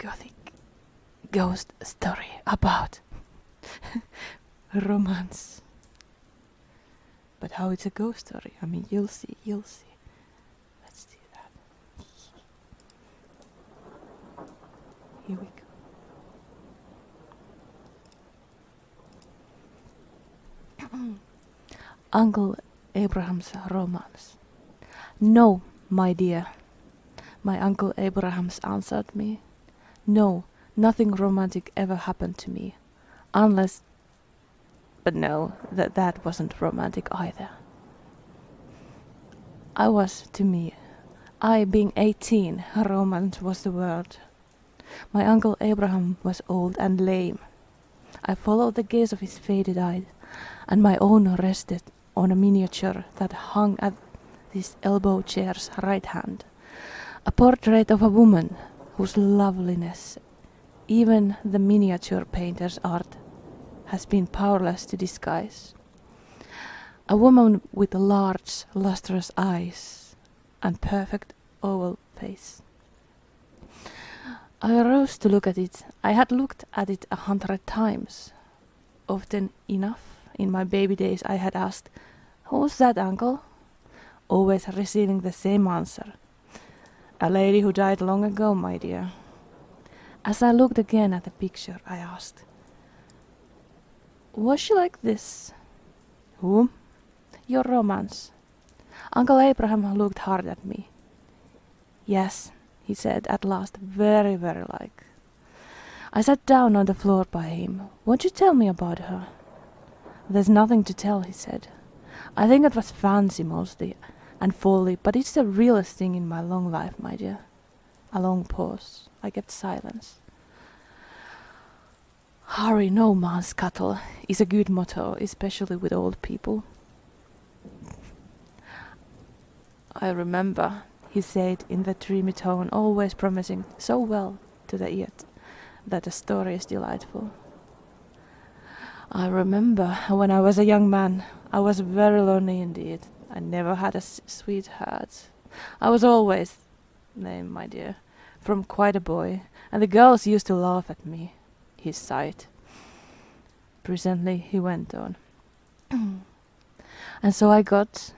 gothic ghost story about romance. But how it's a ghost story? I mean, you'll see. Let's do that. Here we go. Uncle Abraham's romance. No, my dear. My Uncle Abraham's answered me. No, nothing romantic ever happened to me. Unless... But no, that wasn't romantic either. I being 18, romance was the word. My Uncle Abraham was old and lame. I followed the gaze of his faded eyes, and my own rested on a miniature that hung at his elbow chair's right hand. A portrait of a woman whose loveliness even the miniature painter's art has been powerless to disguise. A woman with large, lustrous eyes and perfect oval face. I arose to look at it. I had looked at it 100 times. Often enough, in my baby days, I had asked, "Who's that, uncle?" Always receiving the same answer. "A lady who died long ago, my dear." As I looked again at the picture, I asked, "Was she like this?" "Who?" "Your romance." Uncle Abraham looked hard at me. "Yes," he said at last, very, very like. I sat down on the floor by him. "Won't you tell me about her?" "There's nothing to tell," he said. "I think it was fancy mostly, and folly, but it's the realest thing in my long life, my dear." A long pause. I kept silence. "Hurry no man's scuttle" is a good motto, especially with old people. "I remember," he said in that dreamy tone, always promising so well to the ear that the story is delightful. "I remember when I was a young man, I was very lonely indeed. I never had a sweetheart. I was always lame, my dear, from quite a boy, and the girls used to laugh at me." He sighed. Presently he went on. "And so I got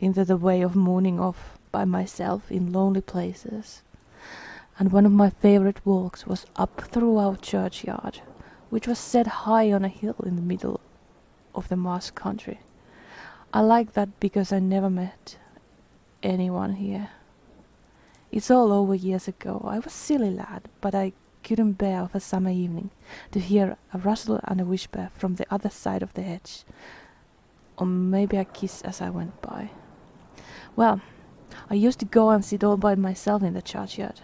into the way of mooning off by myself in lonely places, and one of my favorite walks was up through our churchyard, which was set high on a hill in the middle of the marsh country. I liked that because I never met anyone here. It's all over years ago. I was a silly lad, but I couldn't bear of a summer evening to hear a rustle and a whisper from the other side of the hedge, or maybe a kiss as I went by. Well, I used to go and sit all by myself in the churchyard,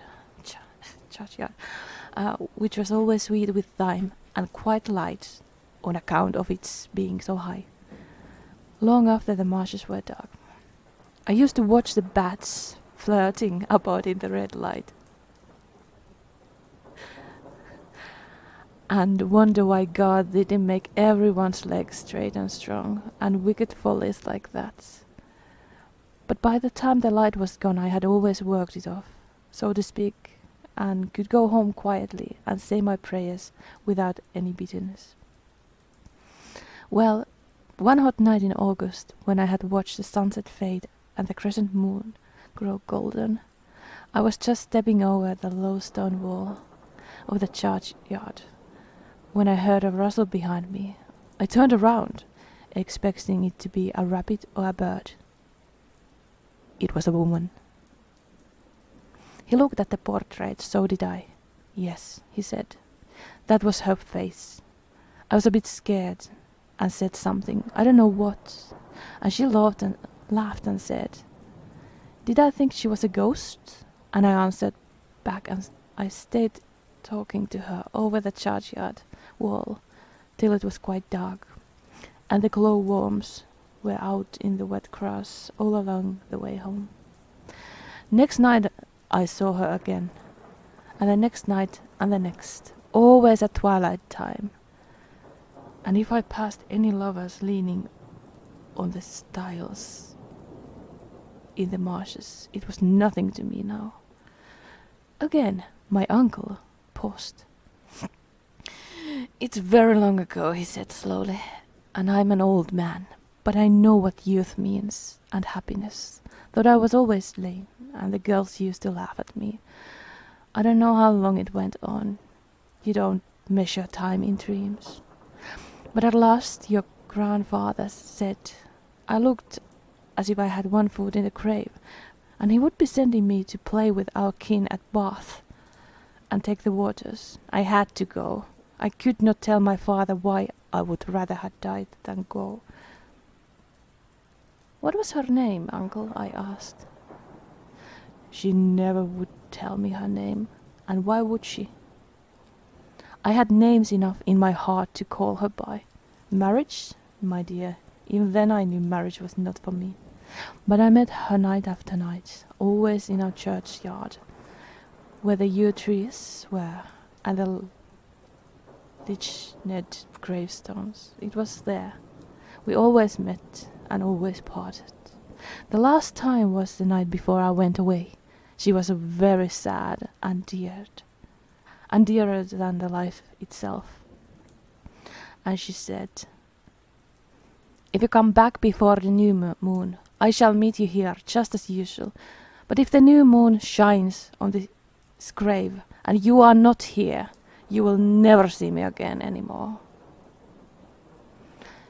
which was always sweet with thyme and quite light on account of its being so high, long after the marshes were dark. I used to watch the bats flirting about in the red light, and wonder why God didn't make everyone's legs straight and strong, and wicked follies like that. But by the time the light was gone, I had always worked it off, so to speak, and could go home quietly and say my prayers without any bitterness. Well, one hot night in August, when I had watched the sunset fade and the crescent moon grow golden, I was just stepping over the low stone wall of the churchyard when I heard a rustle behind me. I turned around, expecting it to be a rabbit or a bird. It was a woman. He looked at the portrait, so did I. "Yes," he said, "that was her face." I was a bit scared and said something, I don't know what, and she laughed and said, "Did I think she was a ghost?" And I answered back, and I stayed talking to her over the churchyard wall till it was quite dark, and the glowworms were out in the wet grass all along the way home. Next night I saw her again, and the next night and the next, always at twilight time. And if I passed any lovers leaning on the stiles in the marshes, it was nothing to me now. Again, my uncle, paused. "It's very long ago," he said slowly, "and I'm an old man, but I know what youth means and happiness. Though I was always lame, and the girls used to laugh at me. I don't know how long it went on. You don't measure time in dreams. But at last your grandfather said I looked as if I had one foot in the grave, and he would be sending me to play with our kin at Bath and take the waters. I had to go. I could not tell my father why I would rather have died than go." "What was her name, uncle?" I asked. "She never would tell me her name, and why would she? I had names enough in my heart to call her by. Marriage, my dear, even then I knew marriage was not for me. But I met her night after night, always in our churchyard, where the yew trees were, and the lichened gravestones. It was there. We always met and always parted. The last time was the night before I went away. She was very sad and dearer than the life itself. And she said, 'If you come back before the new moon, I shall meet you here just as usual. But if the new moon shines on this grave and you are not here, you will never see me again any more.'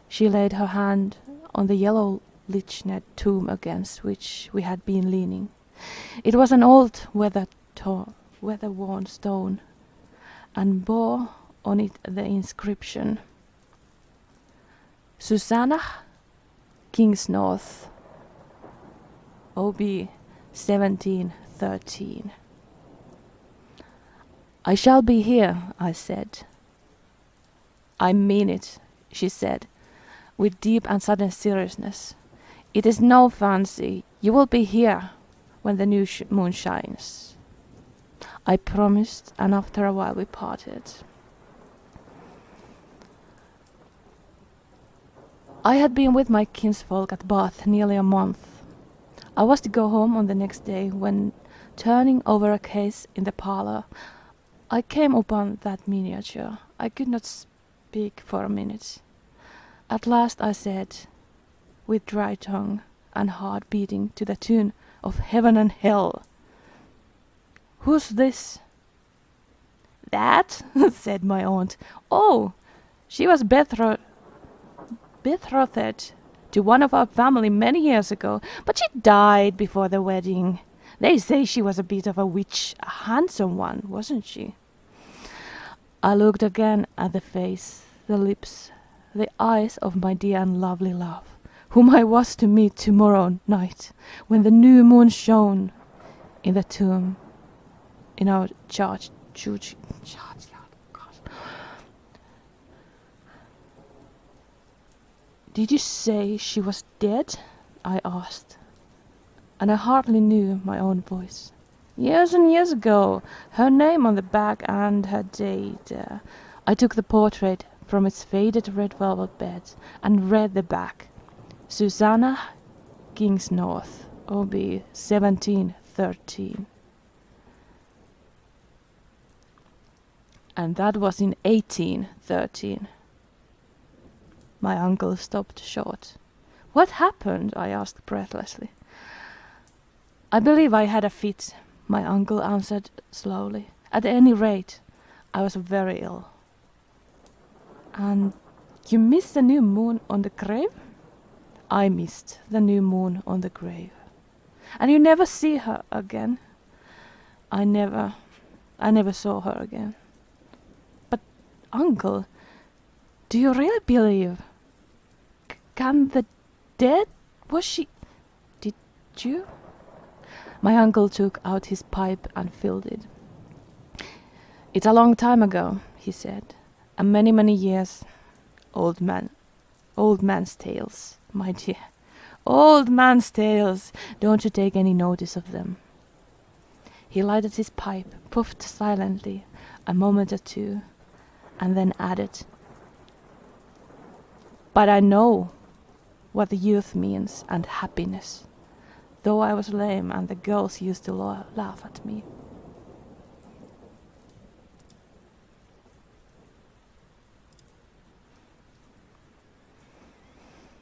She laid her hand on the yellow lichened tomb against which we had been leaning. It was an old weather-worn stone, and bore on it the inscription, 'Susanna King, OB 1713. "I shall be here," I said. "I mean it," she said, with deep and sudden seriousness. "It is no fancy. You will be here when the new moon shines." I promised, and after a while we parted. I had been with my kinsfolk at Bath nearly a month. I was to go home on the next day when, turning over a case in the parlour, I came upon that miniature. I could not speak for a minute. At last I said, with dry tongue and heart beating to the tune of heaven and hell, "Who's this?" "That?" said my aunt. "Oh, she was betrothed to one of our family many years ago, but she died before the wedding. They say she was a bit of a witch, a handsome one, wasn't she?" I looked again at the face, the lips, the eyes of my dear and lovely love, whom I was to meet tomorrow night, when the new moon shone in the tomb in our churchyard. "Did you say she was dead?" I asked, and I hardly knew my own voice. "Years and years ago. Her name on the back and her date." I took the portrait from its faded red velvet bed and read the back. "Susanna King, OB 1713. And that was in 1813. My uncle stopped short. "What happened?" I asked breathlessly. "I believe I had a fit," my uncle answered slowly. "At any rate, I was very ill." "And you missed the new moon on the grave?" "I missed the new moon on the grave." "And you never see her again?" I never saw her again." "But, uncle, do you really believe? Can the dead? Was she? Did you?" My uncle took out his pipe and filled it. "It's a long time ago," he said, "and many, many years. Old man's tales, my dear. Old man's tales. Don't you take any notice of them." He lighted his pipe, puffed silently a moment or two, and then added, "But I know what the youth means and happiness, though I was lame and the girls used to laugh at me.